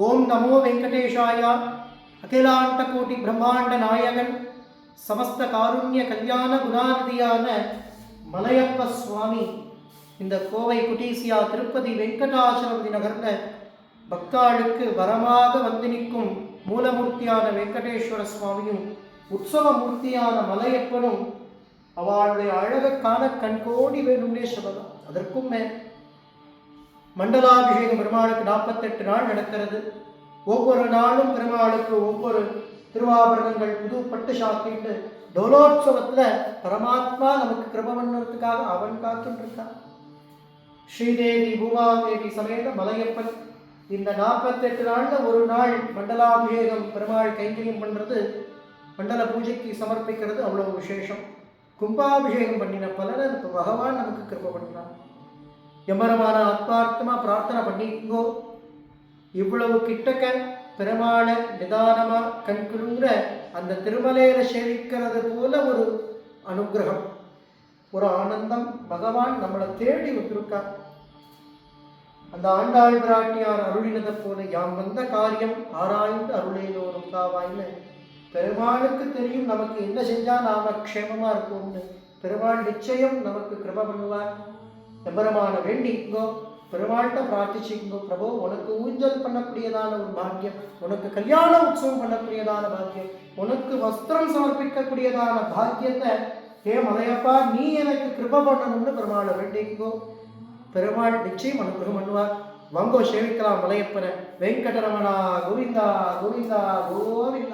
ஓம் நமோ வெங்கடேஷாய. அகிலாண்ட கோட்டி பிரம்மாண்ட நாயகன் சமஸ்த காருண்ய கல்யாண குணாநிதியான மலையப்ப சுவாமி இந்த கோவை குட்டீசியா திருப்பதி வெங்கடாச்சலபதி நகர்ல பக்தாளுக்கு வரமாக வந்து நிற்கும் மூலமூர்த்தியான வெங்கடேஸ்வர சுவாமியும் உற்சவ மூர்த்தியான மலையப்பனும் அவளுடைய அழகக்கான கண்கோடி வேணும்னே சொல்லலாம். அதற்கும் மண்டலாபிஷேகம் பெருமாளுக்கு 48 நாள் நடக்கிறது. ஒவ்வொரு நாளும் பெருமாளுக்கு ஒவ்வொரு திருவாபரணங்கள் புது பட்டு சாத்திட்டு டோலோத்சவத்தில் பரமாத்மா நமக்கு கிருப பண்ணுறதுக்காக அவன் காத்துட்டு இருக்கான். ஸ்ரீதேவி பூமாதேவி சமேத மலையப்பன் இந்த 48 நாள்ல ஒரு நாள் மண்டலாபிஷேகம் பெருமாள் கைங்கரியம் பண்றது, மண்டல பூஜைக்கு சமர்ப்பிக்கிறது அவ்வளவு விசேஷம். கும்பாபிஷேகம் பண்ணின பலனை பகவான் நமக்கு கிருப பண்ணுறான். எம்பரமான ஆத்மார்த்தமா பிரார்த்தனை பண்ணிக்கோ. இவ்வளவு கிட்டக்க பெருமாளை நிதானமா கண்குளுங்கிற அந்த திருமலையில சேவிக்கிறது போல ஒரு அனுகிரகம், ஒரு ஆனந்தம் பகவான் நம்மளை தேடி வந்திருக்கார். அந்த ஆண்டாள் பிராட்டியார் அருளினதை போல யாம் வந்த காரியம் ஆராய்ந்து அருளேலோரும் காவாய்னு பெருமாளுக்கு தெரியும் நமக்கு என்ன செஞ்சா நாம க்ஷேமமா இருப்போம்னு. பெருமாள் நிச்சயம் நமக்கு கிருப பண்ணுவார். எம்பெருமான வேண்டிங்கோ, பெருமாள்கிட்ட பிரார்த்திச்சிங்கோ. பிரபு உனக்கு ஊஞ்சல் பண்ணக்கூடியதான ஒரு பாக்கியம், உனக்கு கல்யாண உற்சவம் பண்ணக்கூடியதான பாக்கியம், உனக்கு வஸ்திரம் சமர்ப்பிக்கக்கூடியதான பாக்கியத்தை மலையப்பா நீ எனக்கு கிருப பண்ணணும்னு பெருமாளை வேண்டிங்கோ. பெருமாள் நிச்சயம் அனுகிரகம் பண்ணுவார். வாங்கோ சேவிக்கலாம் மலையப்பனை. வெங்கடரமணா கோவிந்தா கோவிந்தா கோவிந்தா.